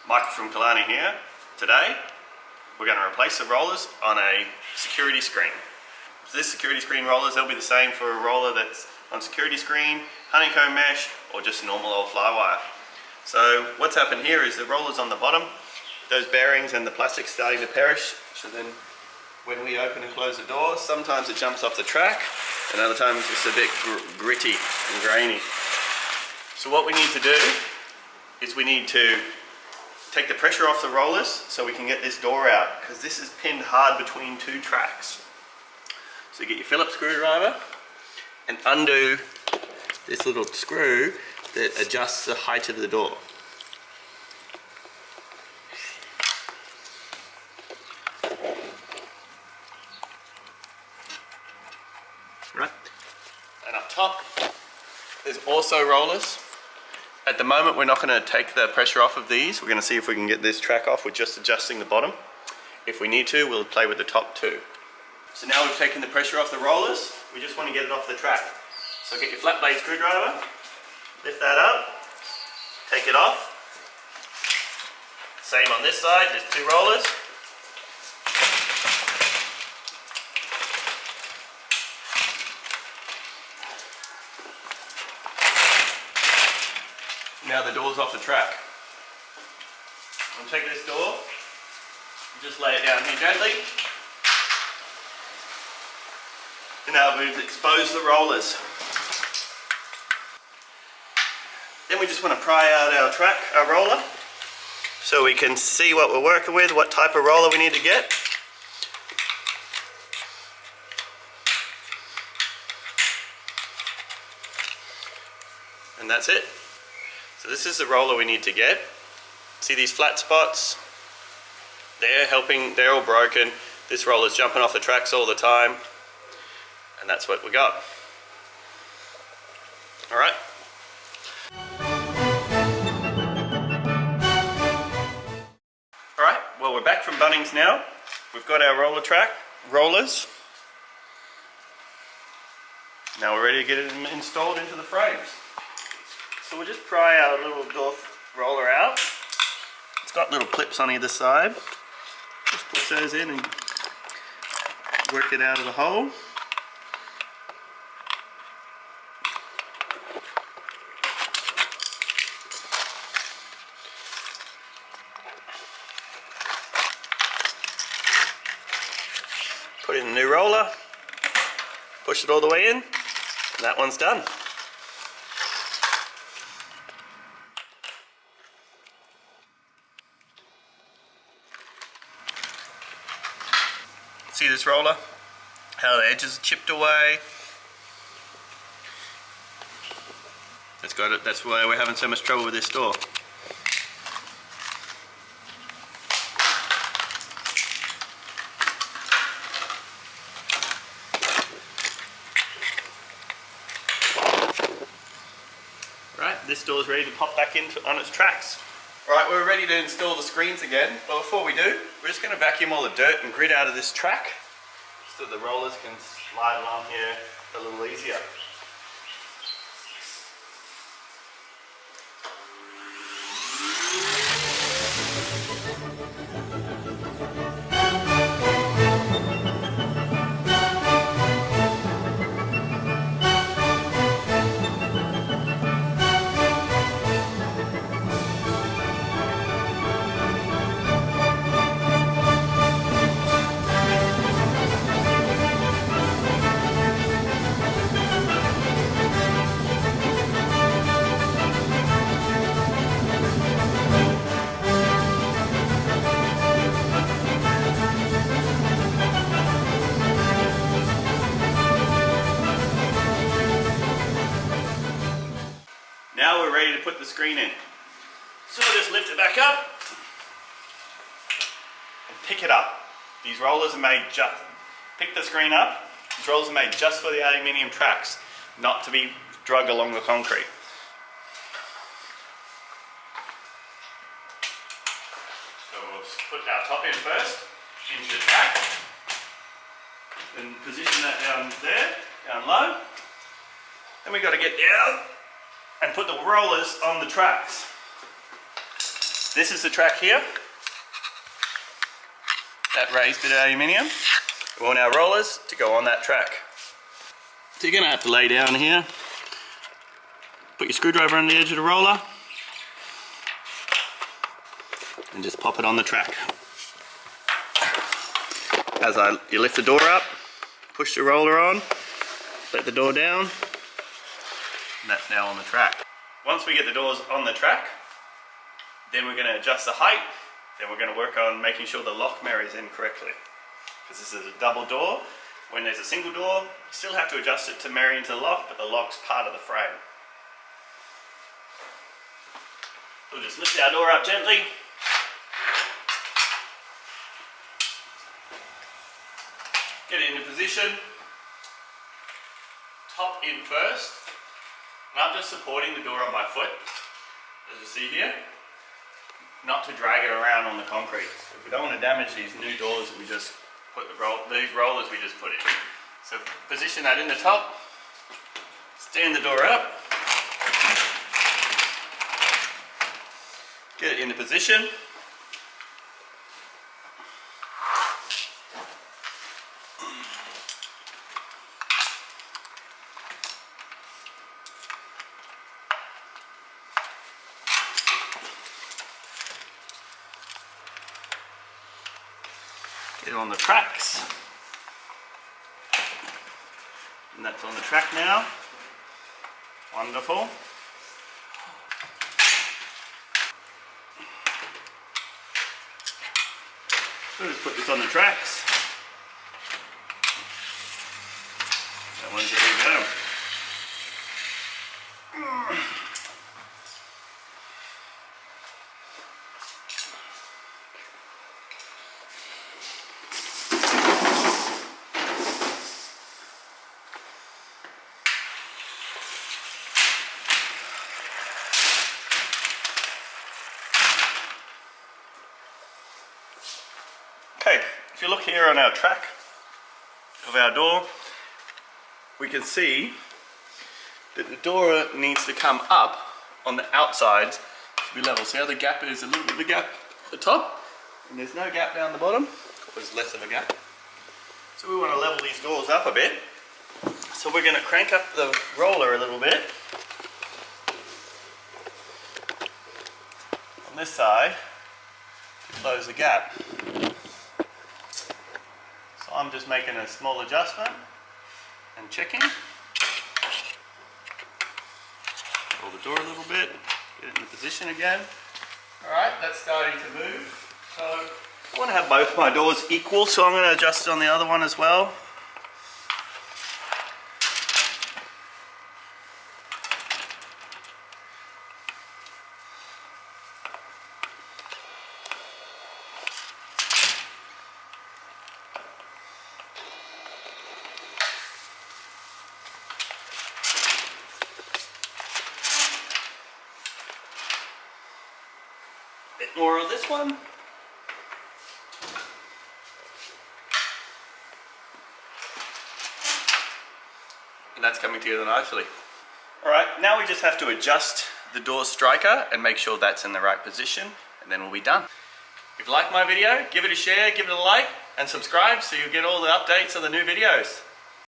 Michael from Killarney here. Today we're going to replace the rollers on a security screen. So this security screen rollers, they'll be the same for a roller that's on security screen, honeycomb mesh, or just normal old fly wire. So what's happened here is the rollers on the bottom, those bearings and the plastic starting to perish. So then when we open and close the door, sometimes it jumps off the track and other times it's a bit gritty and grainy. So what we need to do is we need to take the pressure off the rollers so we can get this door out, because this is pinned hard between two tracks. So you get your Phillips screwdriver and undo this little screw that adjusts the height of the door. Right, and up top there's also rollers. At the moment we're not going to take the pressure off of these. We're going to see if we can get this track off with just adjusting the bottom. If we need to, we'll play with the top too. So now we've taken the pressure off the rollers, we just want to get it off the track. So get your flat blade screwdriver, lift that up, take it off. Same on this side, there's two rollers. Now the door's off the track. I'll take this door, just lay it down here gently. And now we've exposed the rollers. Then we just want to pry out our roller, so we can see what we're working with, what type of roller we need to get. And that's it. So this is the roller we need to get. See these flat spots? They're all broken. This roller's jumping off the tracks all the time. And that's what we got. All right. All right, well, we're back from Bunnings now. We've got our rollers. Now we're ready to get it installed into the frames. So we'll just pry our little door roller out. It's got little clips on either side. Just push those in and work it out of the hole. Put in the new roller, push it all the way in, and that one's done. See this roller? How the edges are chipped away. That's why we're having so much trouble with this door. Right, this door is ready to pop back in on its tracks. Right, we're ready to install the screens again, but before we do, we're just going to vacuum all the dirt and grit out of this track so the rollers can slide along here a little easier. Now we're ready to put the screen in. So we'll just lift it back up and pick it up. These rollers are made pick the screen up. These rollers are made just for the aluminium tracks, not to be drug along the concrete. So we'll put our top end first into the track and position that down there, down low. Then we've got to get down and put the rollers on the tracks. This is the track here. That raised bit of aluminium. We want our rollers to go on that track. So you're going to have to lay down here. Put your screwdriver on the edge of the roller. And just pop it on the track. As you lift the door up, push the roller on, let the door down, and that's now on the track. Once we get the doors on the track, then we're going to adjust the height, then we're going to work on making sure the lock marries in correctly. Because this is a double door. When there's a single door, you still have to adjust it to marry into the lock, but the lock's part of the frame. We'll just lift our door up gently. Get it into position. Top in first. And I'm just supporting the door on my foot, as you see here, not to drag it around on the concrete. If we don't want to damage these new doors that we just put these rollers we just put in. So position that in the top, stand the door up, get it into position. Get it on the tracks. And that's on the track now. Wonderful. We'll just put this on the tracks. That one's ready to go. Okay, if you look here on our track of our door, we can see that the door needs to come up on the outsides to be level. See how the gap is, a little bit of a gap at the top, and there's no gap down the bottom, there's less of a gap. So we want to level these doors up a bit. So we're going to crank up the roller a little bit on this side to close the gap. So I'm just making a small adjustment and checking. Roll the door a little bit, get it in position again. Alright, that's starting to move. So I want to have both my doors equal, so I'm going to adjust it on the other one as well. Bit more on this one. And that's coming together nicely. Alright, now we just have to adjust the door striker and make sure that's in the right position, and then we'll be done. If you like my video, give it a share, give it a like, and subscribe so you'll get all the updates of the new videos.